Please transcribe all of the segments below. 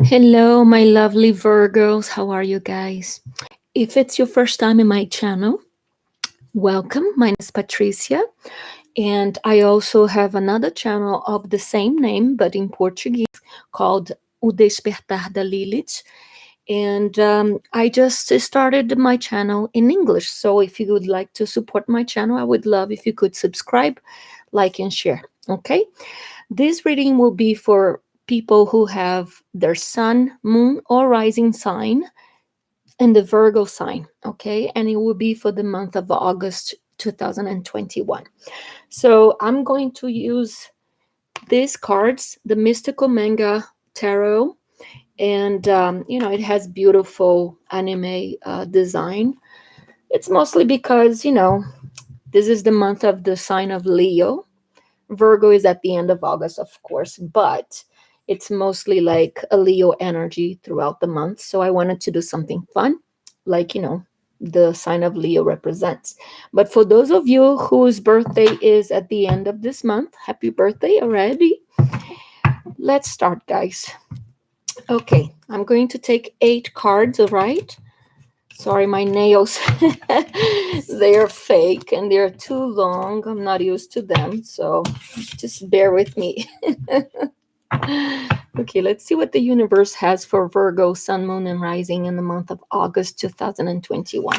Hello, my lovely Virgos. How are you guys? If it's your first time in my channel, welcome. My name is Patricia, and I also have another channel of the same name but in Portuguese called O Despertar da Lilith. And I just started my channel in English. So if you would like to support my channel, I would love if you could subscribe, like, and share. Okay? This reading will be for people who have their sun, moon, or rising sign in the Virgo sign, okay? And it will be for the month of August 2021. So I'm going to use these cards, the Mystical Manga Tarot, and it has beautiful anime design. It's mostly because, this is the month of the sign of Leo. Virgo is at the end of August, of course, but it's mostly like a Leo energy throughout the month. So I wanted to do something fun, like, the sign of Leo represents. But for those of you whose birthday is at the end of this month, happy birthday already. Let's start, guys. Okay, I'm going to take 8 cards, all right? Sorry, my nails, they're fake and they're too long. I'm not used to them, so just bear with me. Okay, let's see what the universe has for Virgo, Sun, Moon, and Rising in the month of August 2021.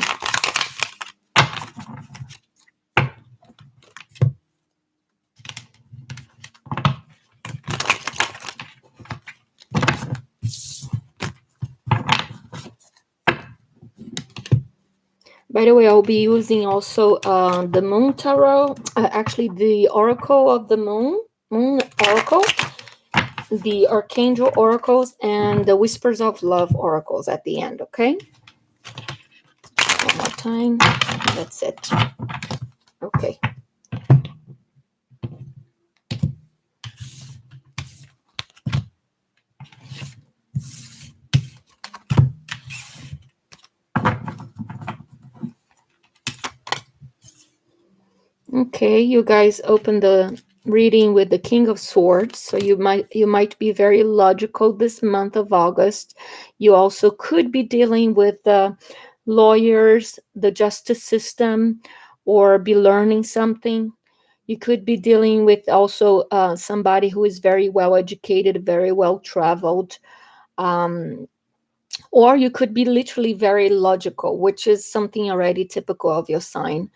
By the way, I'll be using also the Moon Tarot, actually the Oracle of the Moon Oracle, the Archangel Oracles, and the Whispers of Love Oracles at the end, okay? One more time. That's it. Okay. Okay, you guys open the reading with the King of Swords, so you might be very logical this month of August. You also could be dealing with lawyers, the justice system, or be learning something. You could be dealing with also somebody who is very well educated, very well traveled, um, or you could be literally very logical, which is something already typical of your sign.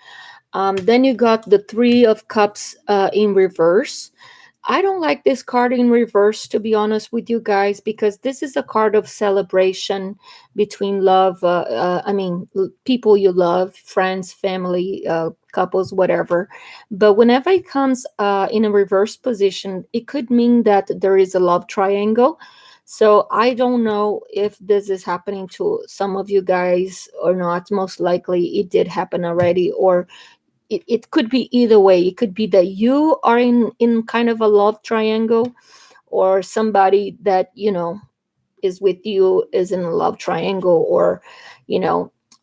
Then you got the Three of Cups in reverse. I don't like this card in reverse, to be honest with you guys, because this is a card of celebration between love. People you love, friends, family, couples, whatever. But whenever it comes in a reverse position, it could mean that there is a love triangle. So I don't know if this is happening to some of you guys or not. Most likely it did happen already, or it could be either way. It could be that you are in kind of a love triangle, or somebody that is with you is in a love triangle, or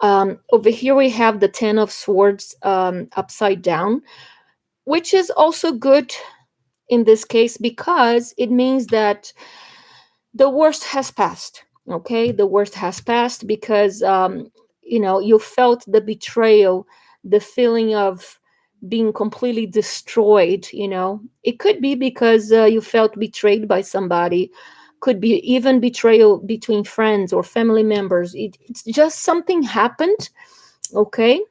over here we have the Ten of Swords upside down, which is also good in this case because it means that the worst has passed. Okay, the worst has passed because you felt the betrayal, the feeling of being completely destroyed. It could be because you felt betrayed by somebody, could be even betrayal between friends or family members. It's just something happened. Okay,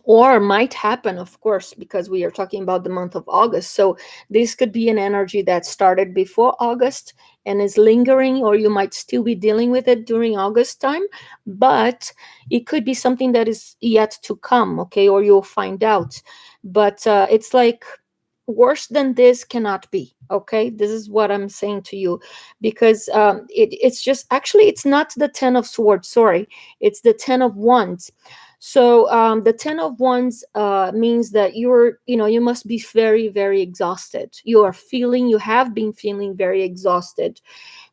or might happen, of course, because we are talking about the month of August. So this could be an energy that started before August and is lingering, or you might still be dealing with it during August time, but it could be something that is yet to come. Okay, or you'll find out. But it's like worse than this cannot be. Okay, this is what I'm saying to you, because it's just, actually, it's not the Ten of Swords, sorry, it's the Ten of Wands. So the Ten of Wands means that you must be very, very exhausted. You have been feeling very exhausted,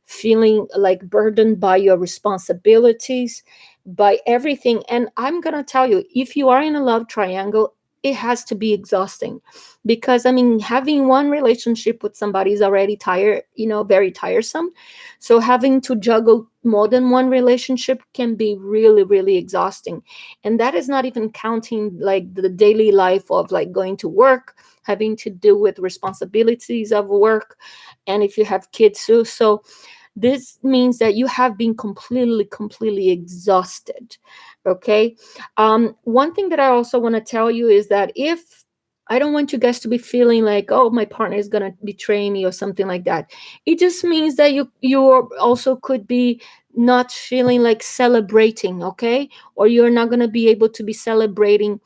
feeling like burdened by your responsibilities, by everything. And I'm going to tell you, if you are in a love triangle, it has to be exhausting, because I mean, having one relationship with somebody is already tired, very tiresome. So having to juggle more than one relationship can be really, really exhausting. And that is not even counting like the daily life of like going to work, having to deal with responsibilities of work, and if you have kids too. So this means that you have been completely exhausted. Okay. One thing that I also want to tell you is that if I don't want you guys to be feeling like, oh, my partner is gonna betray me or something like that. It just means that you also could be not feeling like celebrating, okay? Or you're not gonna be able to be celebrating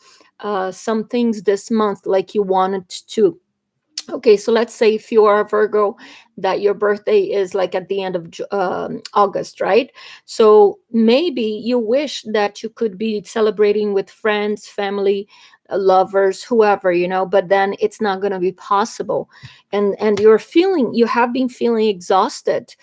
some things this month like you wanted to. Okay, so let's say if you are a Virgo, that your birthday is like at the end of August, right? So maybe you wish that you could be celebrating with friends, family, lovers, whoever, but then it's not going to be possible. And you have been feeling exhausted,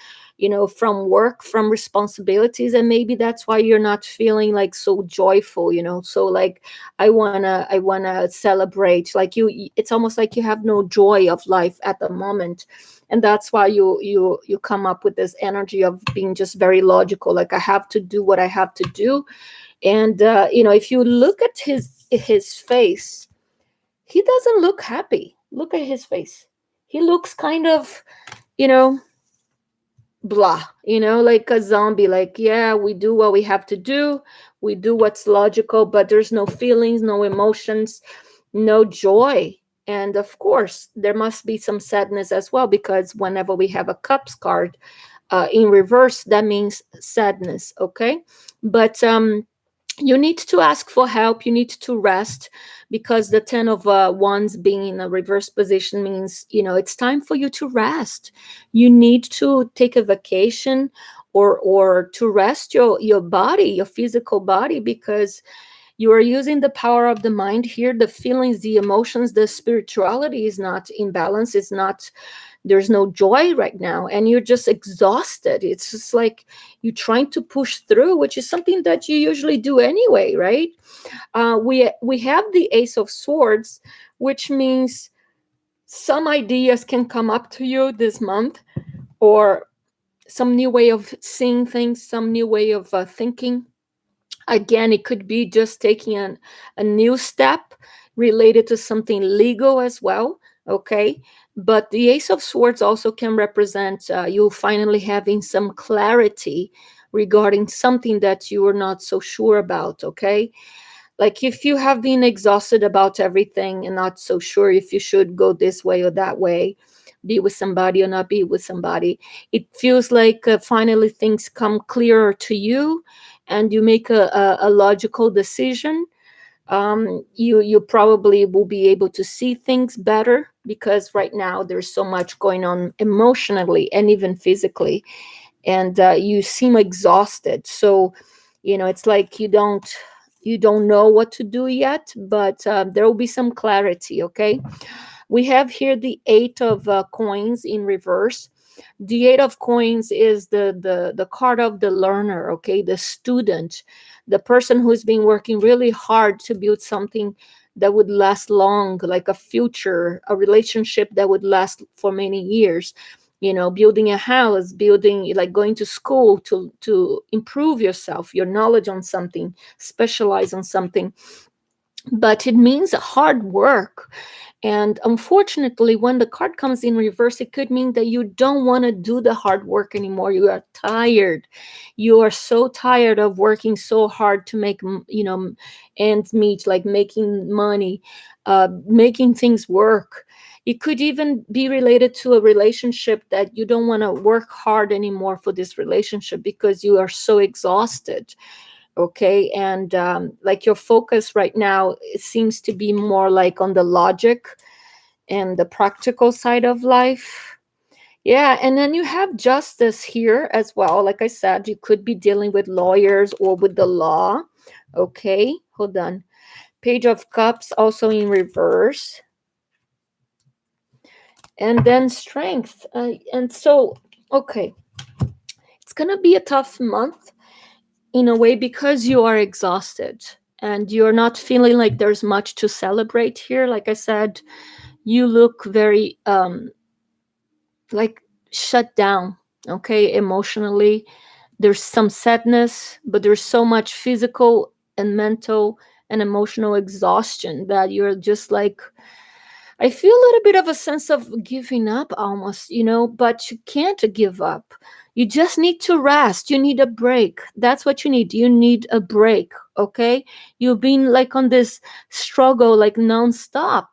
from work, from responsibilities, and maybe that's why you're not feeling like so joyful, so like I wanna celebrate, like it's almost like you have no joy of life at the moment. And that's why you come up with this energy of being just very logical, like I have to do what I have to do. And if you look at his face, he doesn't look happy. Look at his face. He looks kind of, you know blah, like a zombie. Like, yeah, we do what we have to do, we do what's logical, but there's no feelings, no emotions, no joy. And of course there must be some sadness as well, because whenever we have a cups card in reverse, that means sadness. Okay. But you need to ask for help, you need to rest, because the 10 of wands being in a reverse position means, it's time for you to rest. You need to take a vacation, or to rest your body, your physical body, because you are using the power of the mind here. The feelings, the emotions, the spirituality is not in balance. It's not, there's no joy right now, and you're just exhausted. It's just like you're trying to push through, which is something that you usually do anyway, right? We have the Ace of Swords, which means some ideas can come up to you this month, or some new way of seeing things, some new way of thinking. Again, it could be just taking a new step related to something legal as well. Okay. But the Ace of Swords also can represent you finally having some clarity regarding something that you were not so sure about. Okay. Like if you have been exhausted about everything and not so sure if you should go this way or that way, be with somebody or not be with somebody, it feels like finally things come clearer to you, and you make a logical decision. You probably will be able to see things better, because right now there's so much going on emotionally and even physically, and you seem exhausted. So it's like you don't know what to do yet, but there will be some clarity. Okay. We have here the Eight of Coins in reverse. The Eight of Coins is the card of the learner. Okay, the student, the person who's been working really hard to build something that would last long, like a future, a relationship that would last for many years. Building a house, building, like going to school to improve yourself, your knowledge on something, specialize on something. But it means hard work. And unfortunately, when the card comes in reverse, it could mean that you don't want to do the hard work anymore. You are tired. You are so tired of working so hard to make, ends meet, like making money, making things work. It could even be related to a relationship that you don't want to work hard anymore for this relationship because you are so exhausted. Okay. And like your focus right now, it seems to be more like on the logic and the practical side of life. Yeah. And then you have justice here as well. Like I said, you could be dealing with lawyers or with the law. Okay, hold on. Page of Cups also in reverse, and then strength. And so, okay, it's gonna be a tough month in a way because you are exhausted. and you're not feeling like there's much to celebrate here. Like I said, you look very like shut down, okay, emotionally. There's some sadness, but there's so much physical and mental and emotional exhaustion that you're just like, I feel a little bit of a sense of giving up almost, but you can't give up. You just need to rest. You need a break. That's what you need. You need a break, okay? You've been like on this struggle like nonstop,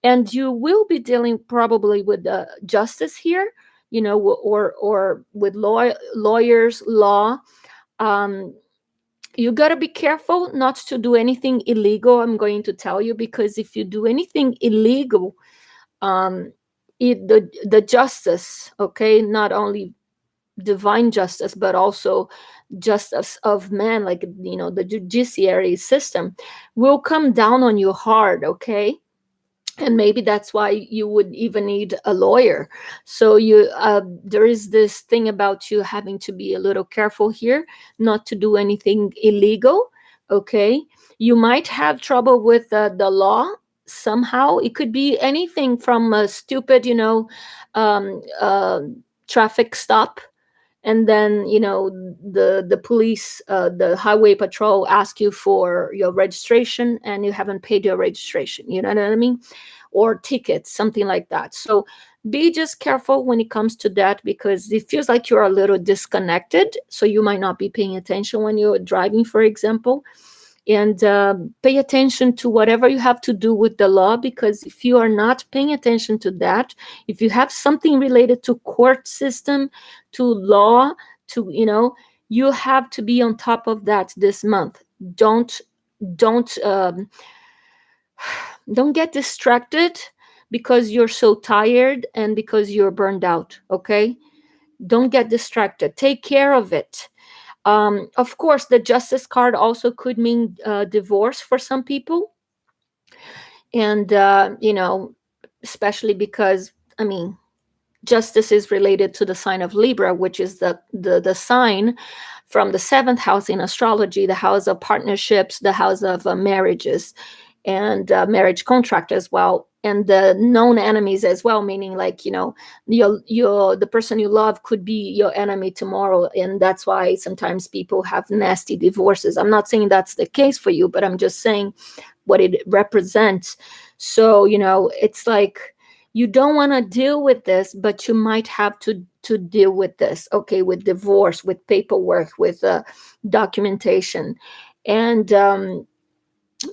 and you will be dealing probably with justice here, or with lawyers, law. Um, you got to be careful not to do anything illegal. I'm going to tell you, because if you do anything illegal, um the justice, okay, not only divine justice but also justice of man, like the judiciary system, will come down on you hard, okay. And maybe that's why you would even need a lawyer. So there is this thing about you having to be a little careful here, not to do anything illegal, okay. You might have trouble with the law somehow. It could be anything from a stupid um, uh, traffic stop, and then the police, the highway patrol ask you for your registration and you haven't paid your registration, you know what I mean, or tickets, something like that. So be just careful when it comes to that, because it feels like you're a little disconnected, so you might not be paying attention when you're driving, for example. And pay attention to whatever you have to do with the law, because if you are not paying attention to that, if you have something related to court system, to law, to you have to be on top of that this month. Don't um, don't get distracted because you're so tired and because you're burned out, okay. Don't get distracted, take care of it. Of course, the justice card also could mean divorce for some people, and especially because, I mean, justice is related to the sign of Libra, which is the sign from the seventh house in astrology, the house of partnerships, the house of marriages, and marriage contract as well, and the known enemies as well, meaning like the person you love could be your enemy tomorrow, and that's why sometimes people have nasty divorces. I'm not saying that's the case for you, but I'm just saying what it represents. So it's like you don't want to deal with this, but you might have to deal with this, okay, with divorce, with paperwork, with documentation. And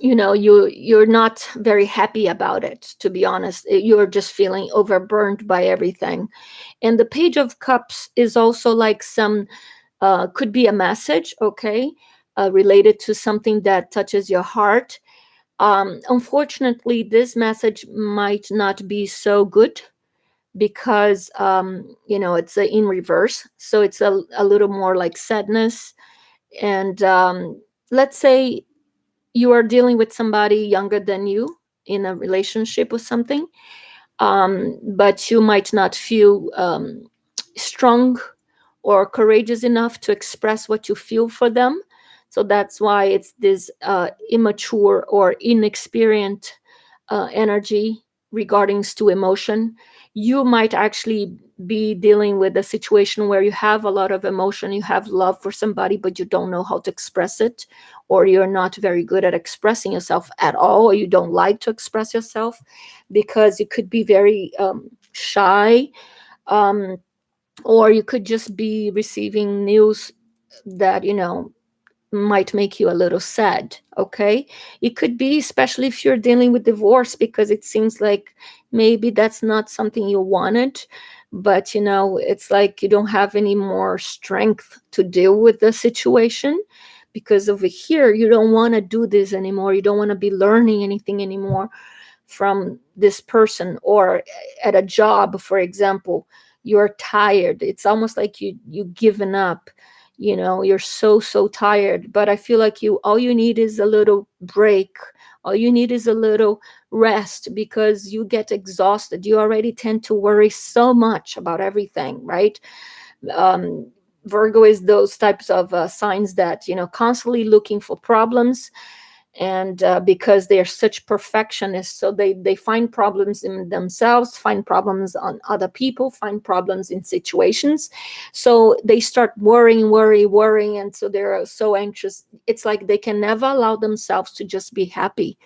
you're not very happy about it, to be honest. You're just feeling overburdened by everything. And the Page of Cups is also like some could be a message, okay, related to something that touches your heart. Unfortunately, this message might not be so good, because it's in reverse, so it's a little more like sadness. And let's say you are dealing with somebody younger than you in a relationship or something, but you might not feel strong or courageous enough to express what you feel for them. So that's why it's this immature or inexperienced energy regarding to emotion. You might actually be dealing with a situation where you have a lot of emotion, you have love for somebody, but you don't know how to express it, or you're not very good at expressing yourself at all, or you don't like to express yourself because you could be very shy. um, or you could just be receiving news that might make you a little sad, okay. It could be especially if you're dealing with divorce, because it seems like maybe that's not something you wanted, but it's like you don't have any more strength to deal with the situation, because over here you don't want to do this anymore, you don't want to be learning anything anymore from this person. Or at a job, for example, you're tired, it's almost like you given up, you're so tired. But I feel like all you need is a little break, all you need is a little rest, because you get exhausted, you already tend to worry so much about everything, right? um, Virgo is those types of signs that constantly looking for problems, And because they're such perfectionists, so they find problems in themselves, find problems on other people, find problems in situations. So they start worrying, and so they're so anxious. It's like they can never allow themselves to just be happy.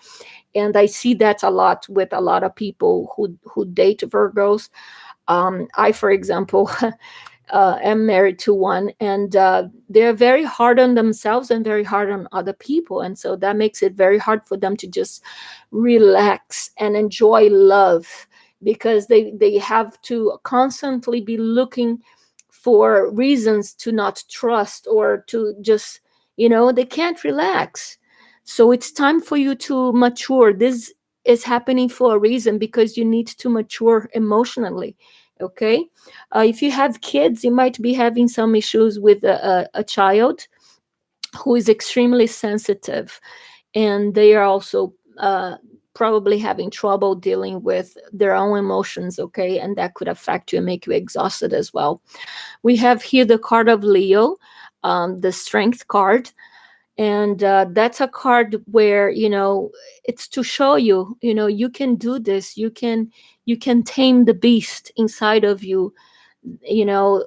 And I see that a lot with a lot of people who date Virgos. I, for example, am married to one, and they're very hard on themselves and very hard on other people, and so that makes it very hard for them to just relax and enjoy love, because they have to constantly be looking for reasons to not trust, or to just, they can't relax. So it's time for you to mature. This is happening for a reason, because you need to mature emotionally. Okay. If you have kids, you might be having some issues with a child who is extremely sensitive, and they are also probably having trouble dealing with their own emotions. Okay. And that could affect you and make you exhausted as well. We have here the card of Leo, the strength card. And that's a card where, it's to show you, you can do this. You can tame the beast inside of you.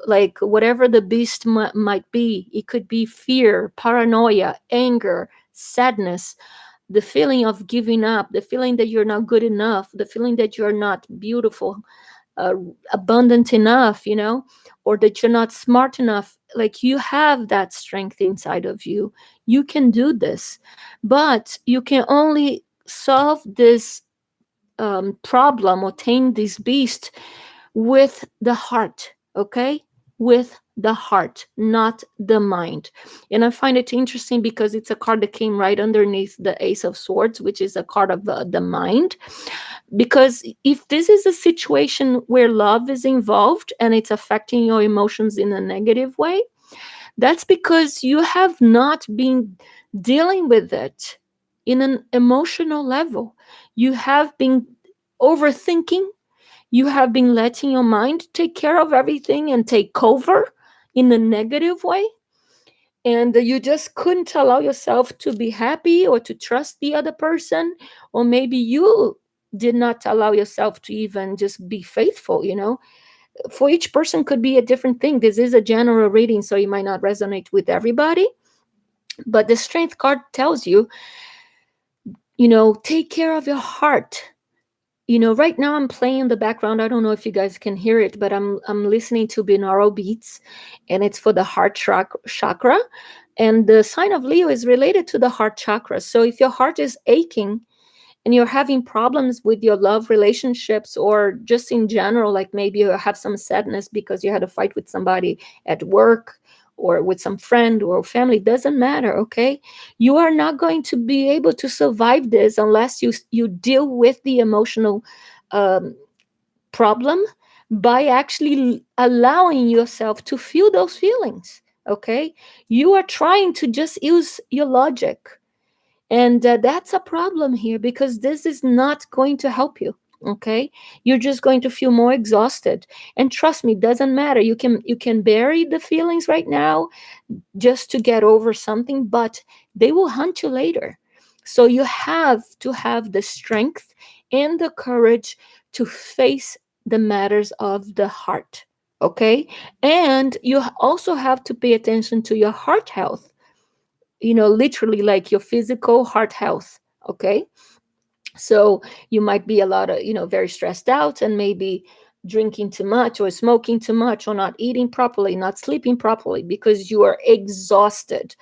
Like whatever the beast might be. It could be fear, paranoia, anger, sadness, the feeling of giving up, the feeling that you're not good enough, the feeling that you're not beautiful, uh, abundant enough, or that you're not smart enough. Like, you have that strength inside of you. You can do this, but you can only solve this problem, or tame this beast, with the heart. Okay, with the heart, not the mind. And I find it interesting because it's a card that came right underneath the Ace of Swords, which is a card of the mind. Because if this is a situation where love is involved and it's affecting your emotions in a negative way, that's because you have not been dealing with it in an emotional level. You have been overthinking. You have been letting your mind take care of everything and take over in a negative way. And you just couldn't allow yourself to be happy or to trust the other person. Or maybe you did not allow yourself to even just be faithful. For each person could be a different thing. This is a general reading, so it might not resonate with everybody. But the strength card tells you, take care of your heart. Right now I'm playing in the background. I don't know if you guys can hear it, but I'm listening to binaural beats, and it's for the heart chakra. And the sign of Leo is related to the heart chakra. So if your heart is aching and you're having problems with your love relationships, or just in general, like maybe you have some sadness because you had a fight with somebody at work, or with some friend or family, doesn't matter. Okay, you are not going to be able to survive this unless you deal with the emotional um, problem by actually allowing yourself to feel those feelings. Okay, you are trying to just use your logic, and that's a problem here, because this is not going to help you. Okay, you're just going to feel more exhausted. And trust me, it doesn't matter. You can bury the feelings right now just to get over something, but they will haunt you later. So you have to have the strength and the courage to face the matters of the heart. Okay, and you also have to pay attention to your heart health, literally like your physical heart health. Okay, so you might be a lot of, very stressed out, and maybe drinking too much, or smoking too much, or not eating properly, not sleeping properly, because you are exhausted.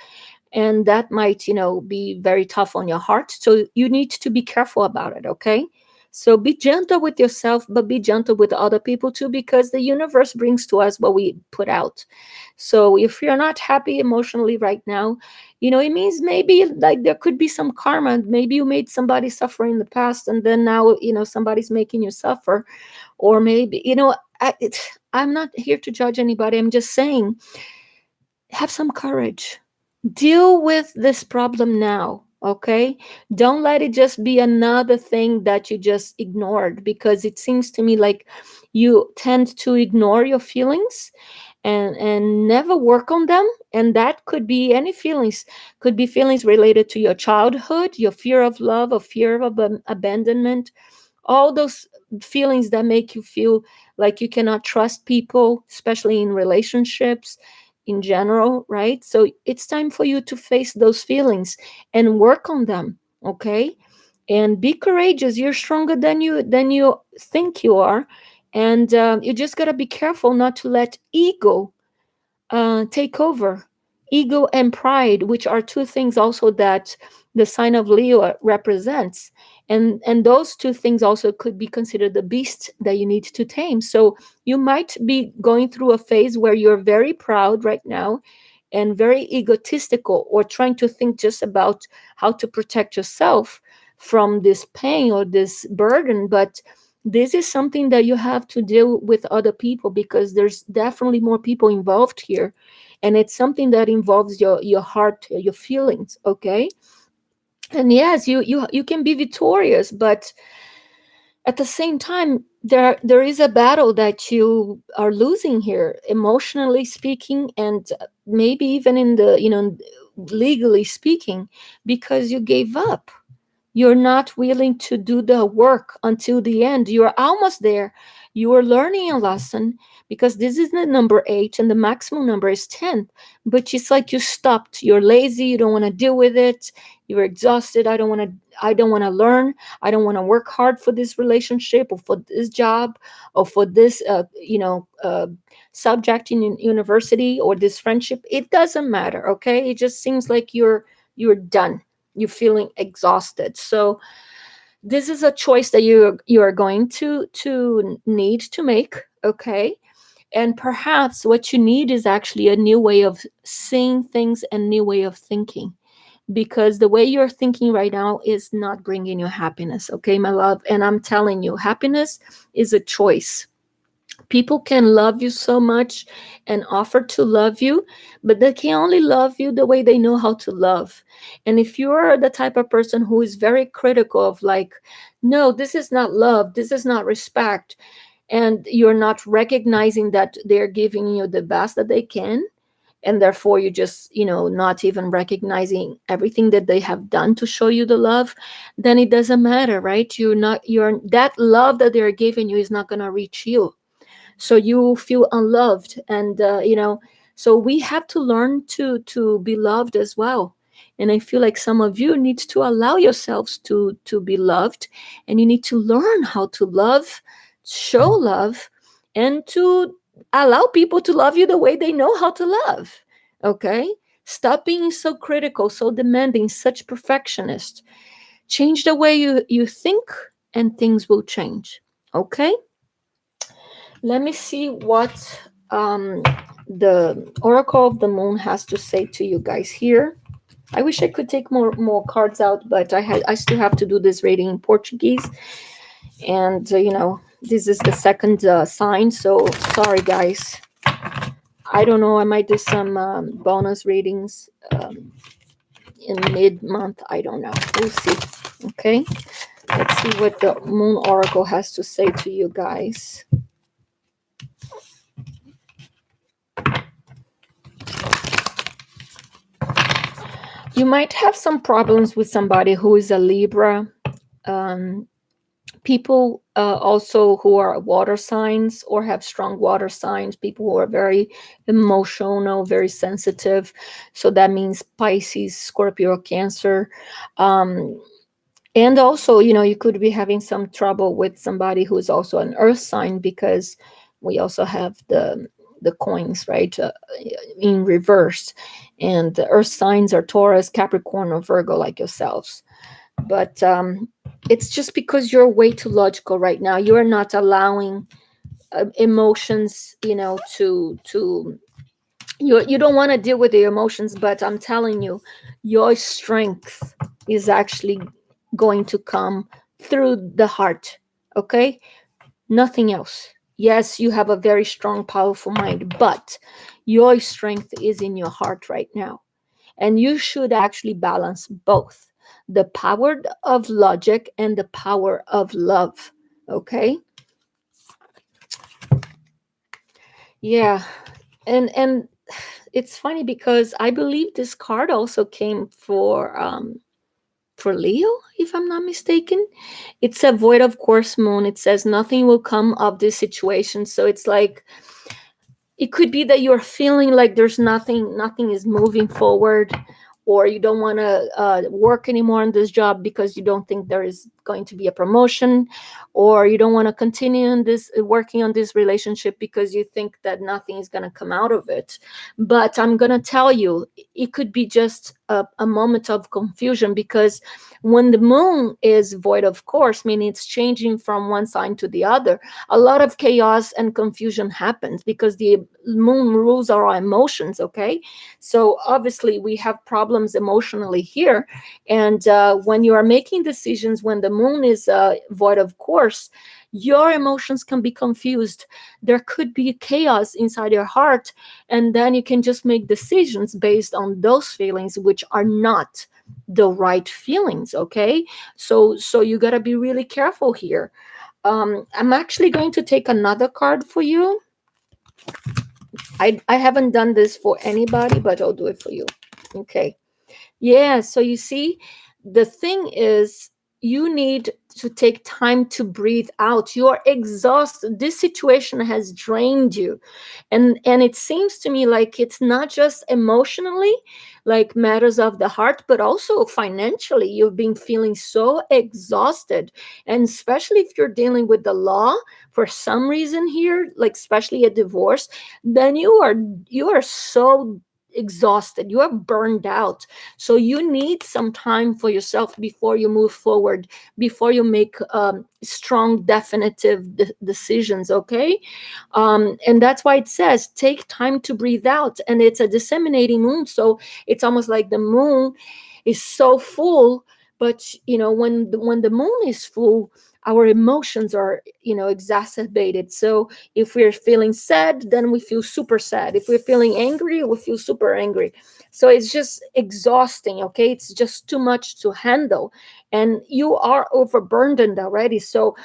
And that might, be very tough on your heart. So you need to be careful about it. Okay, so be gentle with yourself, but be gentle with other people too, because the universe brings to us what we put out. So if you're not happy emotionally right now, it means maybe like there could be some karma. Maybe you made somebody suffer in the past, and then now, somebody's making you suffer. Or maybe, I'm not here to judge anybody. I'm just saying, have some courage. Deal with this problem now. Okay, don't let it just be another thing that you just ignored, because it seems to me like you tend to ignore your feelings, and never work on them. And that could be any feelings, could be feelings related to your childhood, your fear of love, or fear of abandonment, all those feelings that make you feel like you cannot trust people, especially in relationships in general, right? So it's time for you to face those feelings and work on them, okay? And be courageous. You're stronger than you think you are, and you just gotta be careful not to let ego take over. Ego and pride, which are two things also that the sign of Leo represents, and those two things also could be considered the beast that you need to tame. So you might be going through a phase where you're very proud right now and very egotistical, or trying to think just about how to protect yourself from this pain or this burden. But this is something that you have to deal with other people, because there's definitely more people involved here, and it's something that involves your heart, your feelings, okay? And yes, you can be victorious, but at the same time, there is a battle that you are losing here, emotionally speaking, and maybe even in the, legally speaking, because you gave up. You're not willing to do the work until the end. You're almost there. You are learning a lesson, because this is the number 8 and the maximum number is 10. But it's like you stopped. You're lazy. You don't want to deal with it. You're exhausted. I don't want to learn. I don't want to work hard for this relationship, or for this job, or for this subject in university, or this friendship. It doesn't matter, okay? It just seems like you're done, you're feeling exhausted. So this is a choice that you are going to need to make, okay? And perhaps what you need is actually a new way of seeing things and new way of thinking, because the way you're thinking right now is not bringing you happiness, okay, my love? And I'm telling you, happiness is a choice. People can love you so much and offer to love you, but they can only love you the way they know how to love. And if you're the type of person who is very critical of, like, no, this is not love, this is not respect, and you're not recognizing that they're giving you the best that they can, and therefore you just, not even recognizing everything that they have done to show you the love, then it doesn't matter, right? You're that love that they're giving you is not going to reach you, so you feel unloved. And so we have to learn to be loved as well. And I feel like some of you need to allow yourselves to be loved, and you need to learn how to love, show love, and to allow people to love you the way they know how to love, okay? Stop being so critical, so demanding, such perfectionist. Change the way you think, and things will change, okay? Let me see what um, the Oracle of the Moon has to say to you guys here. I wish I could take more cards out, but I still have to do this reading in Portuguese, and this is the second sign. So sorry, guys. I don't know. I might do some bonus readings in mid month. I don't know. We'll see. Okay. Let's see what the Moon Oracle has to say to you guys. You might have some problems with somebody who is a Libra. Um, People also who are water signs or have strong water signs, people who are very emotional, very sensitive. So that means Pisces, Scorpio, Cancer. Um, and also, you could be having some trouble with somebody who is also an earth sign, because we also have the coins, right, in reverse. And the earth signs are Taurus, Capricorn, or Virgo, like yourselves. But it's just because you're way too logical right now. You're not allowing emotions, to you don't want to deal with the emotions. But I'm telling you, your strength is actually going to come through the heart, okay? Nothing else. Yes, you have a very strong, powerful mind, but your strength is in your heart right now. And you should actually balance both, the power of logic and the power of love. Okay? Yeah. And it's funny because I believe this card also came for Leo, if I'm not mistaken. It's a void of course moon. It says nothing will come of this situation. So it's like it could be that you're feeling like there's nothing is moving forward, or you don't want to work anymore on this job because you don't think there is going to be a promotion, or you don't want to continue in this working on this relationship because you think that nothing is going to come out of it. But I'm going to tell you, it could be just a moment of confusion, because when the moon is void of course, meaning it's changing from one sign to the other, a lot of chaos and confusion happens because the moon rules our emotions. Okay, so obviously we have problems emotionally here, and when you are making decisions when the moon is void of course, your emotions can be confused. There could be chaos inside your heart, and then you can just make decisions based on those feelings, which are not the right feelings. Okay, so you got to be really careful here. I'm actually going to take another card for you. I haven't done this for anybody, but I'll do it for you. Okay. Yeah, so you see, the thing is, you need to take time to breathe out. You are exhausted. This situation has drained you. And it seems to me like it's not just emotionally, like matters of the heart, but also financially. You've been feeling so exhausted. And especially if you're dealing with the law for some reason here, like especially a divorce, then you are so exhausted, you are burned out. So you need some time for yourself before you move forward, before you make strong definitive decisions. Okay, and that's why it says take time to breathe out. And it's a disseminating moon, so it's almost like the moon is so full. But when the moon is full, our emotions are exacerbated. So if we're feeling sad, then we feel super sad. If we're feeling angry, we feel super angry. So it's just exhausting. Okay, it's just too much to handle, and you are overburdened already. So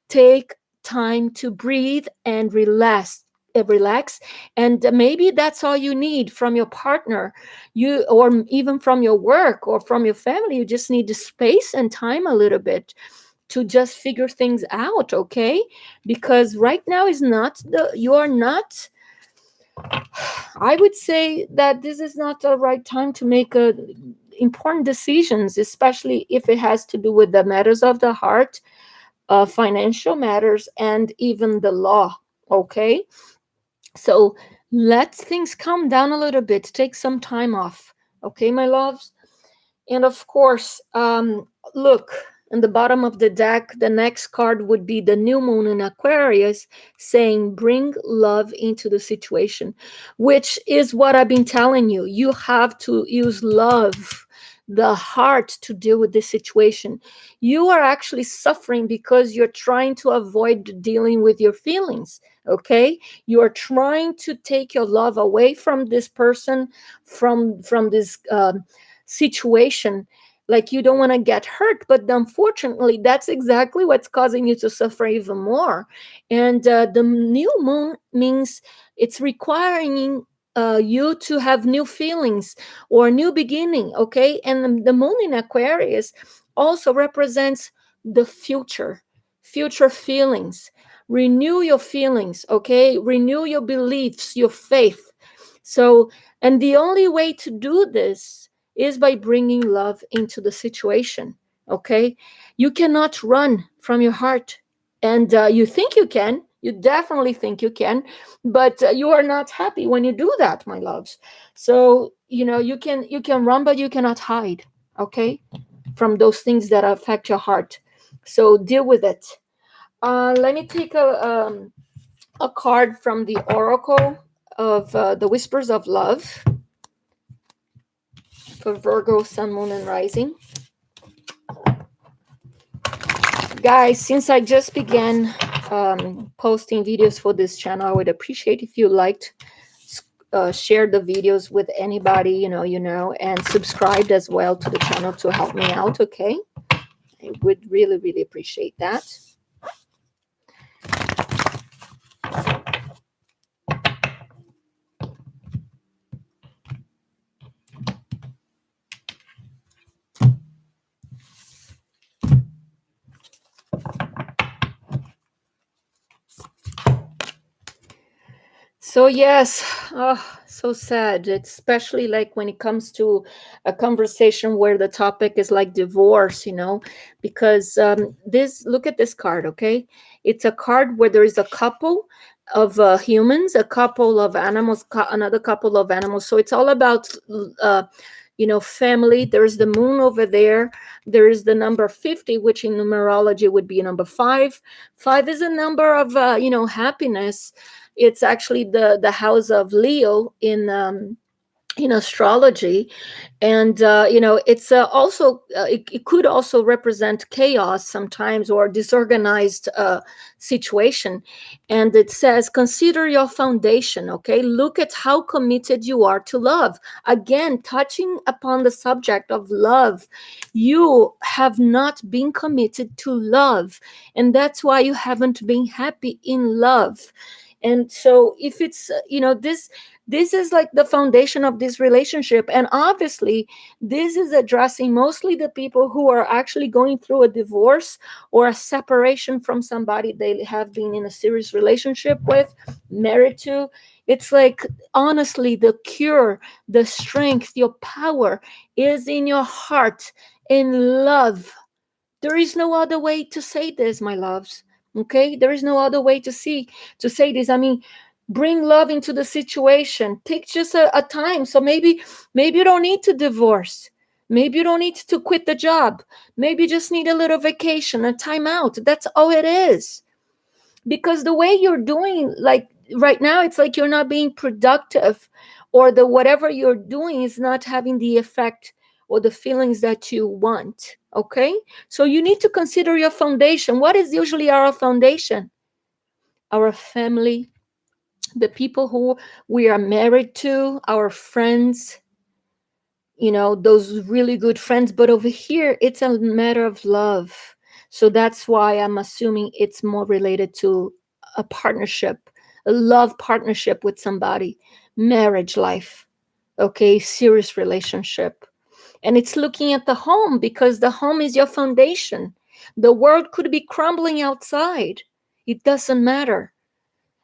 take time to breathe and relax. And maybe that's all you need from your partner, you or even from your work or from your family. You just need the space and time a little bit to just figure things out. Okay, because right now is not the you are not I would say that this is not the right time to make important decisions, especially if it has to do with the matters of the heart, financial matters, and even the law. Okay, so let things calm down a little bit. Take some time off. Okay, my loves. And of course, look, in the bottom of the deck, the next card would be the new moon in Aquarius, saying, bring love into the situation, which is what I've been telling you. You have to use love, the heart, to deal with this situation. You are actually suffering because you're trying to avoid dealing with your feelings. Okay, you are trying to take your love away from this person, from this situation, like you don't want to get hurt, but unfortunately that's exactly what's causing you to suffer even more. And the new moon means it's requiring you to have new feelings or new beginning. Okay, and the moon in Aquarius also represents the future feelings. Renew your feelings. Okay, renew your beliefs, your faith. So, and the only way to do this is by bringing love into the situation. Okay, you cannot run from your heart, and you think you can. You definitely think you can, but you are not happy when you do that, my loves. So you can run, but you cannot hide. Okay, from those things that affect your heart. So deal with it. Let me take a card from the Oracle of the Whispers of Love for Virgo, Sun, Moon, and Rising. Guys, since I just began posting videos for this channel, I would appreciate if you liked, share the videos with anybody and subscribed as well to the channel to help me out. Okay, I would really, really appreciate that. So yes, so sad. It's especially like when it comes to a conversation where the topic is like divorce, because this. Look at this card, okay? It's a card where there is a couple of humans, a couple of animals, another couple of animals. So it's all about family. There's the moon over there. There is the number 50, which in numerology would be number 5. 5 is a number of happiness. It's actually the house of Leo in astrology. And it's also it could also represent chaos sometimes, or disorganized situation. And it says, consider your foundation. Okay, look at how committed you are to love. Again, touching upon the subject of love, you have not been committed to love, and that's why you haven't been happy in love. And so if it's this is like the foundation of this relationship. And obviously, this is addressing mostly the people who are actually going through a divorce or a separation from somebody they have been in a serious relationship with, married to. It's like, honestly, the cure, the strength, your power is in your heart, in love. There is no other way to say this, my loves. Okay, there is no other way to say this. I mean, bring love into the situation. Take just a time. So maybe you don't need to divorce. Maybe you don't need to quit the job. Maybe you just need a little vacation, a time out. That's all it is. Because the way you're doing, like right now, it's like you're not being productive, or the whatever you're doing is not having the effect or the feelings that you want. Okay, so you need to consider your foundation. What is usually our foundation? Our family, the people who we are married to, our friends, those really good friends. But over here, it's a matter of love. So that's why I'm assuming it's more related to a partnership, a love partnership with somebody, marriage life, okay, serious relationship. And it's looking at the home, because the home is your foundation. The world could be crumbling outside. It doesn't matter.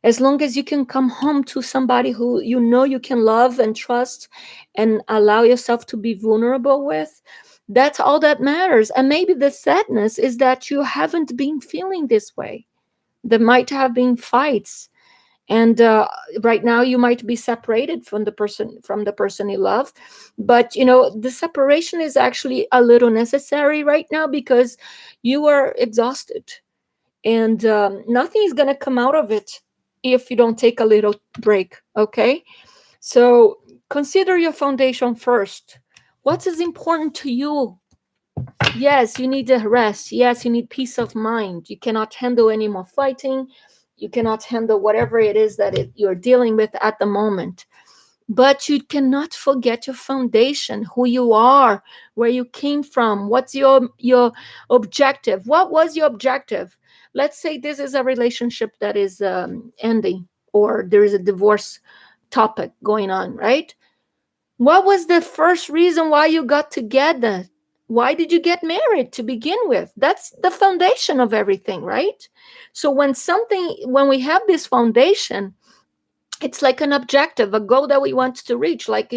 As long as you can come home to somebody who you can love and trust and allow yourself to be vulnerable with, that's all that matters. And maybe the sadness is that you haven't been feeling this way. There might have been fights, and right now you might be separated from the person you love. But the separation is actually a little necessary right now, because you are exhausted, and nothing is going to come out of it if you don't take a little break. Okay, so consider your foundation first. What is important to you? Yes, you need a rest. Yes, you need peace of mind. You cannot handle any more fighting. You cannot handle whatever it is that you're dealing with at the moment. But you cannot forget your foundation, who you are, where you came from. What's your objective? What was your objective? Let's say this is a relationship that is ending, or there is a divorce topic going on, right? What was the first reason why you got together? Why did you get married to begin with? That's the foundation of everything, right? So when we have this foundation, it's like an objective, a goal that we want to reach, like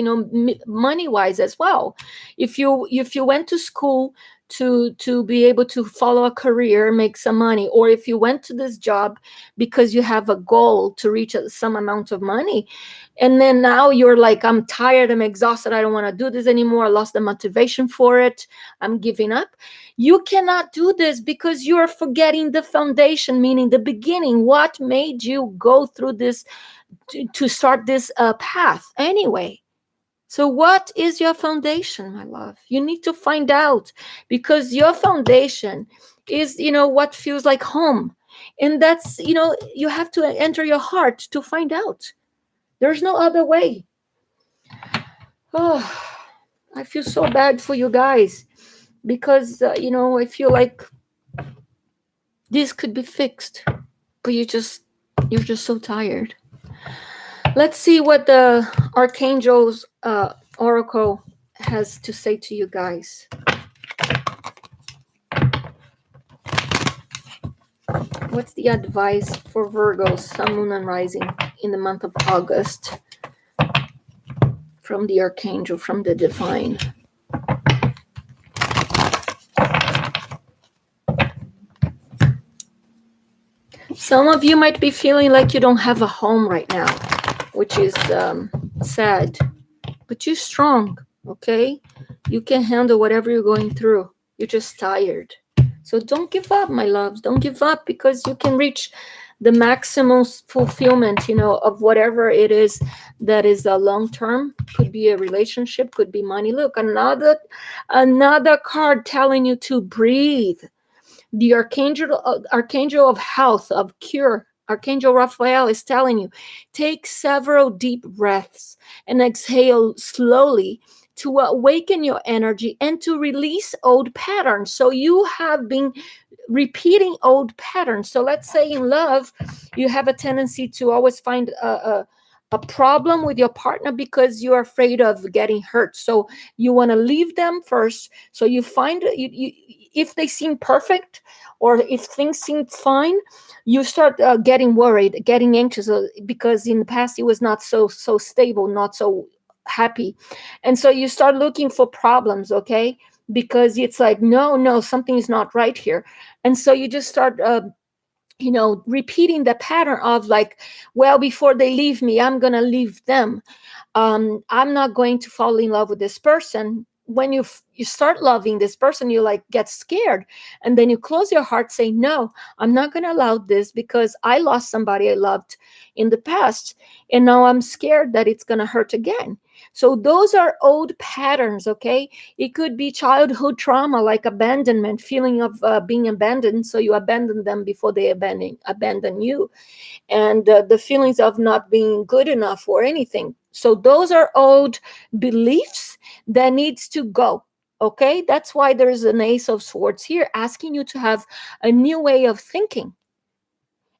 money wise as well. If you went to school to be able to follow a career, make some money, or if you went to this job because you have a goal to reach some amount of money, and then now you're like, I'm tired, I'm exhausted, I don't want to do this anymore, I lost the motivation for it, I'm giving up. You cannot do this because you're forgetting the foundation, meaning the beginning. What made you go through this to start this path anyway? So what is your foundation, my love? You need to find out, because your foundation is what feels like home. And that's you have to enter your heart to find out. There's no other way. Oh, I feel so bad for you guys, because I feel like this could be fixed, but you're just so tired. Let's see what the Archangel's Oracle has to say to you guys. What's the advice for Virgo, Sun, Moon, and Rising in the month of August from the archangel, from the divine. Some of you might be feeling like you don't have a home right now, which is sad, but you're strong, okay? You can handle whatever you're going through. You're just tired. So don't give up, my loves. Don't give up, because you can reach the maximum fulfillment, of whatever it is that is a long term. Could be a relationship, could be money. Look, another card telling you to breathe. The archangel of health, of cure, Archangel Raphael, is telling you, take several deep breaths and exhale slowly to awaken your energy and to release old patterns. So you have been repeating old patterns. So let's say in love, you have a tendency to always find a problem with your partner because you're afraid of getting hurt. So you want to leave them first. So you find if they seem perfect, or if things seem fine, you start getting worried, getting anxious, because in the past it was not so stable, not so happy. And so you start looking for problems, okay? Because it's like, no, something is not right here. And so you just start repeating the pattern of like, well, before they leave me, I'm gonna leave them. I'm not going to fall in love with this person. When you start loving this person, you like get scared, and then you close your heart, say, no, I'm not going to allow this, because I lost somebody I loved in the past, and now I'm scared that it's going to hurt again. So those are old patterns, okay? It could be childhood trauma, like abandonment, feeling of being abandoned, so you abandon them before they abandon you, and the feelings of not being good enough or anything. So those are old beliefs that needs to go. Okay, that's why there's an Ace of Swords here, asking you to have a new way of thinking.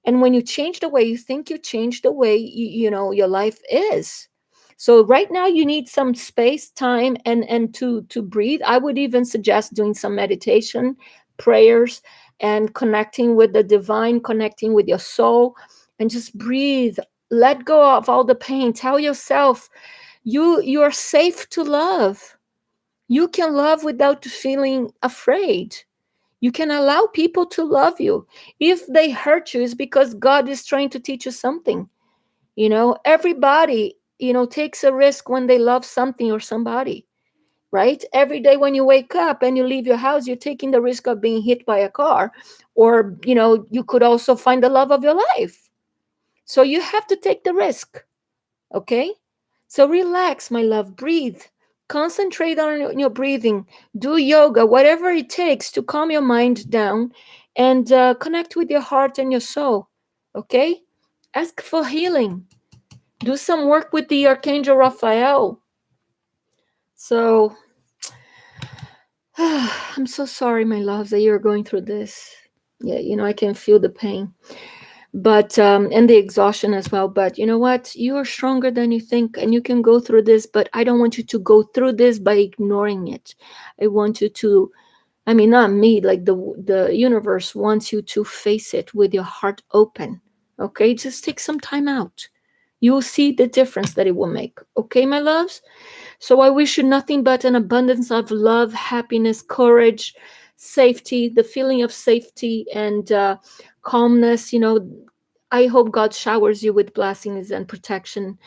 And when you change the way you think, you change the way your life is. So right now you need some space, time, and to breathe. I would even suggest doing some meditation, prayers, and connecting with the divine, connecting with your soul, and just breathe. Let go of all the pain. Tell yourself you are safe to love. You can love without feeling afraid. You can allow people to love you. If they hurt you, it's because God is trying to teach you something. Everybody, takes a risk when they love something or somebody, right? Every day when you wake up and you leave your house, you're taking the risk of being hit by a car, or, you could also find the love of your life. So you have to take the risk. Okay? So relax, my love, breathe. Concentrate on your breathing. Do yoga, whatever it takes to calm your mind down, and connect with your heart and your soul. Okay? Ask for healing. Do some work with the Archangel Raphael. So, I'm so sorry, my loves, that you're going through this. Yeah, I can feel the pain, but and the exhaustion as well. But you know what, you are stronger than you think, and you can go through this. But I don't want you to go through this by ignoring it. I want you to, not me, like the universe wants you to face it with your heart open. Okay, just take some time out. You'll see the difference that it will make. Okay, my loves? So I wish you nothing but an abundance of love, happiness, courage, safety, the feeling of safety, and calmness. I hope God showers you with blessings and protection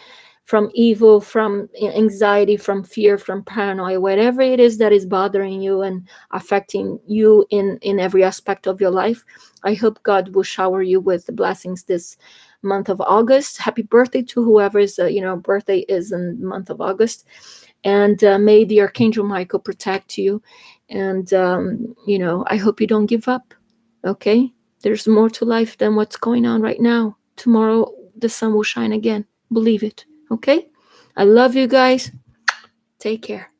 from evil, from anxiety, from fear, from paranoia, whatever it is that is bothering you and affecting you in every aspect of your life. I hope God will shower you with the blessings this month of August. Happy birthday to whoever's birthday is in the month of August. And may the Archangel Michael protect you. And, I hope you don't give up. Okay? There's more to life than what's going on right now. Tomorrow, the sun will shine again. Believe it. Okay? I love you guys. Take care.